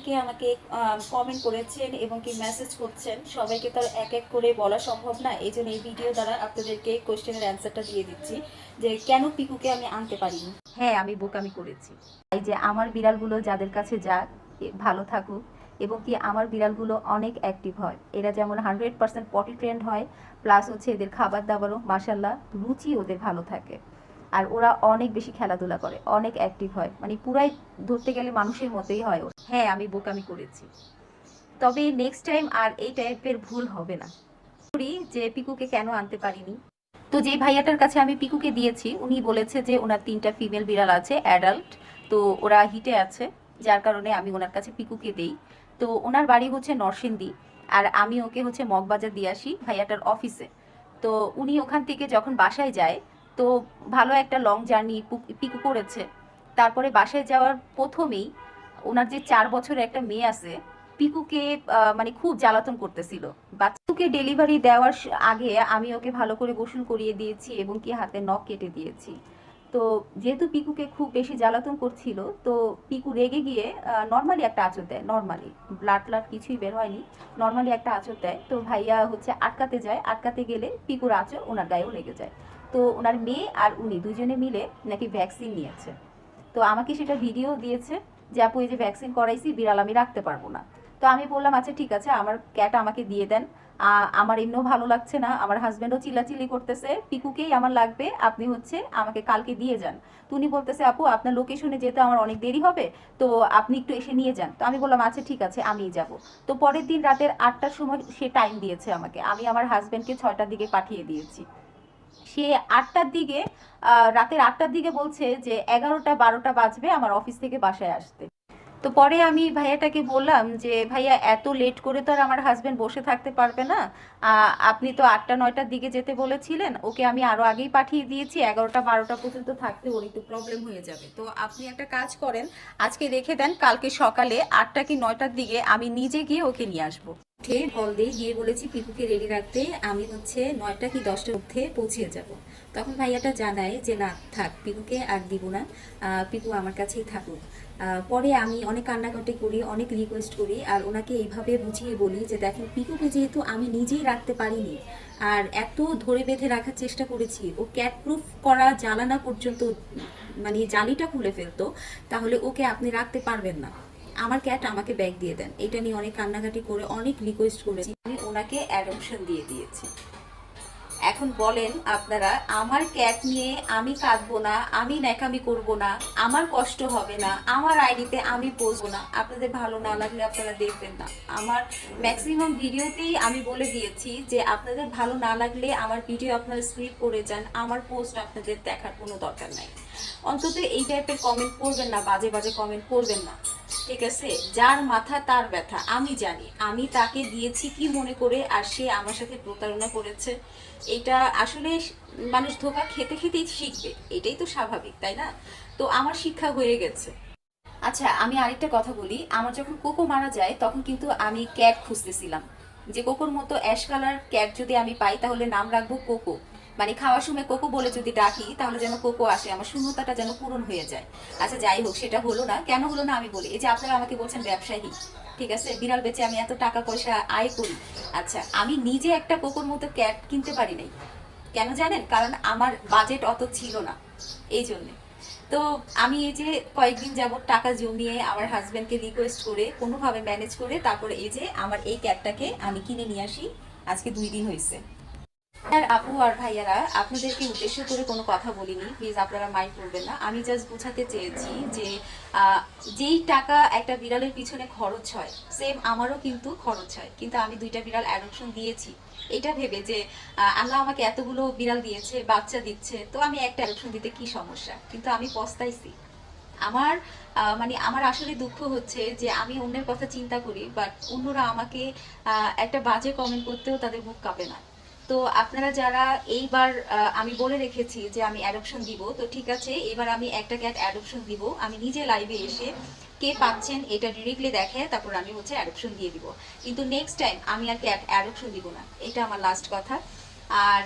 অনেকে আমাকে কমেন্ট করেছেন এবং কি মেসেজ করছেন, সবাইকে তো আর এক এক করে বলা সম্ভব না। এই জন্য এই ভিডিও দ্বারা আপনাদেরকে কোশ্চেনের অ্যান্সারটা দিয়ে দিচ্ছি যে কেন পিকুকে আমি আনতে পারিনি। হ্যাঁ, আমি বোকামি করেছি। এই যে আমার বিড়ালগুলো যাদের কাছে যাক, ভালো থাকুক, এবং কি আমার বিড়ালগুলো অনেক অ্যাক্টিভ হয়। এরা যেমন 100% পটি ট্রেন্ড হয়, প্লাস হচ্ছে এদের খাবার দাবারও মাশাল্লাহ রুচি ওদের ভালো থাকে। আর ওরা অনেক বেশি খেলাধুলা করে, অনেক অ্যাক্টিভ হয়, মানে পুরাই ধরতে গেলে মানুষের মতোই হয় ওরা। হ্যাঁ, আমি বোকামি করেছি, তবে নেক্সট টাইম আর এই টাইপের ভুল হবে না। করি যে পিকুকে কেন আনতে পারিনি। তো যে ভাইয়াটার কাছে আমি পিকুকে দিয়েছি উনি বলেছে যে ওনার 3টা ফিমেল বিড়াল আছে অ্যাডাল্ট, তো ওরা হিটে আছে, যার কারণে আমি ওনার কাছে পিকুকে দেই। তো ওনার বাড়ি হচ্ছে নরসিংদী, আর আমি ওকে হচ্ছে মগবাজার দিয়ে আসি ভাইয়াটার অফিসে। তো উনি ওখান থেকে যখন বাসায় যায়, তো ভালো একটা লং জার্নি পিকু করেছে। তারপরে বাসায় যাওয়ার প্রথমেই ওনার যে 4 বছরের একটা মেয়ে আছে, পিকুকে মানে খুব জ্বালাতন করতেছিল। বাচ্চাকে ডেলিভারি দেওয়ার আগে আমি ওকে ভালো করে গোসল করিয়ে দিয়েছি এবং কি হাতে নখ কেটে দিয়েছি। তো যেহেতু পিকুকে খুব বেশি জ্বালাতন করছিল, তো পিকু রেগে গিয়ে নর্মালি একটা আঁচড় দেয়, নর্মালি ব্লাড ব্লাড কিছুই বের হয়নি, নর্মালি একটা আঁচড় দেয়। তো ভাইয়া হচ্ছে আটকাতে যায়, আটকাতে গেলে পিকুর আঁচড় ওনার গায়েও লেগে যায়। তো ওনার মেয়ে আর উনি দুজনে মিলে নাকি ভ্যাকসিন নিয়েছে। তো আমাকে সেটা ভিডিও দিয়েছে যে আপু এই যে ভ্যাকসিন করাইছি, বিড়াল আমি রাখতে পারবো না। তো আমি বললাম আচ্ছা ঠিক আছে, আমার ক্যাট আমাকে দিয়ে দেন। আমার এমনিও ভালো লাগছে না, আমার হাজব্যান্ডও চিল্লাচিল্লি করতেছে, পিকুকেই আমার লাগবে, আপনি হচ্ছে আমাকে কালকে দিয়ে যান। তো উনি বলতেছে আপু আপনার লোকেশনে যেতে আমার অনেক দেরি হবে, তো আপনি একটু এসে নিয়ে যান। তো আমি বললাম আচ্ছা ঠিক আছে, আমিই যাব। তো পরের দিন রাতের 8টার সময় সে টাইম দিয়েছে আমাকে, আমি আমার হাজব্যান্ডকে 6টার দিকে পাঠিয়ে দিয়েছি। সে 8টার দিকে, রাতের 8টার দিকে বলছে যে 11টা 12টা বাজবে আমার অফিস থেকে বাসায় আসতে। তো পরে আমি ভাইয়াটাকে বললাম যে ভাইয়া এত লেট করে তো আর আমার হাজবেন্ড বসে থাকতে পারবে না, আপনি তো 8টা 9টার দিকে যেতে বলেছিলেন, ওকে আমি আরো আগেই পাঠিয়ে দিয়েছি, 11টা 12টা পর্যন্ত থাকতে ওর একটু প্রবলেম হয়ে যাবে। তো আপনি একটা কাজ করেন, আজকে রেখে দেন, কালকে সকালে 8টা কি 9টার দিকে আমি নিজে গিয়ে ওকে নিয়ে আসবো। উঠে কল দিয়ে গিয়ে বলেছি পিকুকে রেডি রাখতে, আমি হচ্ছে 9টা কি 10টার মধ্যে পৌঁছে যাব। তখন ভাইয়াটা জানায় যে না থাক, পিকুকে আর দিব না, পিকু আমার কাছেই থাকুক। পরে আমি অনেক কান্নাকাটি করি, অনেক রিকোয়েস্ট করি, আর ওনাকে এইভাবে বুঝিয়ে বলি যে দেখেন পিকুকে যেহেতু আমি নিজেই রাখতে পারিনি, আর এত ধরে বেঁধে রাখার চেষ্টা করেছি, ও ক্যাট প্রুফ করা জানালা পর্যন্ত মানে জালিটা খুলে ফেলতো, তাহলে ওকে আপনি রাখতে পারবেন না, আমার ক্যাট আমাকে ব্যাগ দিয়ে দেন। এটা নিয়ে অনেক কান্নাকাটি করে অনেক রিকোয়েস্ট করেছি, আমি ওনাকে অ্যাডপশন দিয়ে দিয়েছি। এখন বলেন আপনারা, আমার ক্যাট নিয়ে আমি কাঁদবো না, আমি ন্যাকামি করব না, আমার কষ্ট হবে না, আমার আইডিতে আমি পোস্টবো না, আপনাদের ভালো না লাগলে আপনারা দেখবেন না। আমার ম্যাক্সিমাম ভিডিওতেই আমি বলে দিয়েছি যে আপনাদের ভালো না লাগলে আমার ভিডিও আপনারা স্কিপ করে যান, আমার পোস্ট আপনাদের দেখার কোনো দরকার নাই। অন্তত এই টাইপের কমেন্ট করবেন না, বাজে বাজে কমেন্ট করবেন না, ঠিক আছে? যার মাথা তার ব্যথা, আমি জানি আমি তাকে দিয়েছি কি মনে করে, আর সে আমার সাথে প্রতারণা করেছে। এটা আসলে মানুষ ধোঁকা খেতে খেতেই শিখবে, এটাই তো স্বাভাবিক, তাই না? তো আমার শিক্ষা হয়ে গেছে। আচ্ছা, আমি আরেকটা কথা বলি, আমার যখন কোকো মারা যায় তখন কিন্তু আমি ক্যাট খুঁজতেছিলাম, যে কোকোর মতো অ্যাশ কালার ক্যাট যদি আমি পাই তাহলে নাম রাখবো কোকো, মানে খাওয়ার সময় কোকো বলে যদি ডাকি তাহলে যেন কোকো আসে, আমার শূন্যতাটা যেন পূরণ হয়ে যায়। আচ্ছা যাই হোক, সেটা হলো না, কেন হলো না আমি বলি। এই যে আপনারা আমাকে বলছেন ব্যবসায়ী, ঠিক আছে, বিড়াল বেচে আমি এত টাকা পয়সা আয় করি। আচ্ছা, আমি নিজে একটা কোকোর মতো ক্যাট কিনতে পারি নাই, কেন জানেন? কারণ আমার বাজেট অত ছিল না, এই জন্যে। তো আমি এই যে কয়েকদিন যাবত টাকা জমিয়ে আমার হাজবেন্ডকে রিকোয়েস্ট করে কোনোভাবে ম্যানেজ করে তারপরে এই যে আমার এই ক্যাটটাকে আমি কিনে নিয়ে আসি, আজকে 2 দিন হয়েছে। আর আপু আর ভাইয়ারা, আপনাদেরকে উদ্দেশ্য করে কোনো কথা বলিনি, প্লিজ আপনারা মাইন্ড করবেন না। আমি জাস্ট বোঝাতে চেয়েছি যে যেই টাকা একটা বিড়ালের পিছনে খরচ হয়, সেম আমারও কিন্তু খরচ হয়, কিন্তু আমি 2টা বিড়াল অ্যাডপশন দিয়েছি এটা ভেবে যে আল্লাহ আমাকে এতগুলো বিড়াল দিয়েছে, বাচ্চা দিচ্ছে, তো আমি একটা অ্যাডপশন দিতে কি সমস্যা? কিন্তু আমি পস্তাইছি। আমার মানে আমার আসলে দুঃখ হচ্ছে যে আমি অন্যের কথা চিন্তা করি, বাট অন্যরা আমাকে একটা বাজে কমেন্ট করতেও তাদের মুখ কাঁপে না। তো আপনারা যারা এইবার, আমি বলে রেখেছি যে আমি অ্যাডপশন দিব, তো ঠিক আছে, এবার আমি একটা ক্যাট অ্যাডপশন দিব, আমি নিজে লাইভে এসে কে পাচ্ছেন এটা ডিরেক্টলি দেখে তারপর আমি হচ্ছে অ্যাডপশন দিয়ে দিব। কিন্তু নেক্সট টাইম আমি আর ক্যাট অ্যাডপশন দিব না, এটা আমার লাস্ট কথা। আর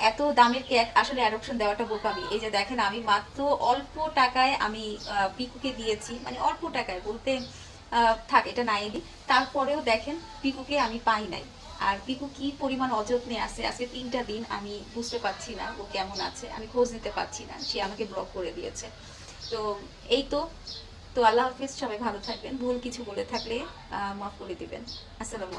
এত দামের ক্যাট আসলে অ্যাডপশন দেওয়াটা বোকামি। এই যে দেখেন, আমি মাত্র অল্প টাকায় আমি পিকুকে দিয়েছি, মানে অল্প টাকায় বলতে থাক এটা নাই দিই। তারপরেও দেখেন পিকুকে আমি পাই নাই। আর পিকু কি পরিমাণ অযত্নে আছে, আজকে 3টা দিন আমি বুঝতে পারছি না ও কেমন আছে, আমি খোঁজ নিতে পারছি না, সে আমাকে ব্লক করে দিয়েছে। তো এই তো। তো আল্লাহ হাফিজ, সবাই ভালো থাকবেন। ভুল কিছু বলে থাকলে মাফ করে দিবেন। আসসালামু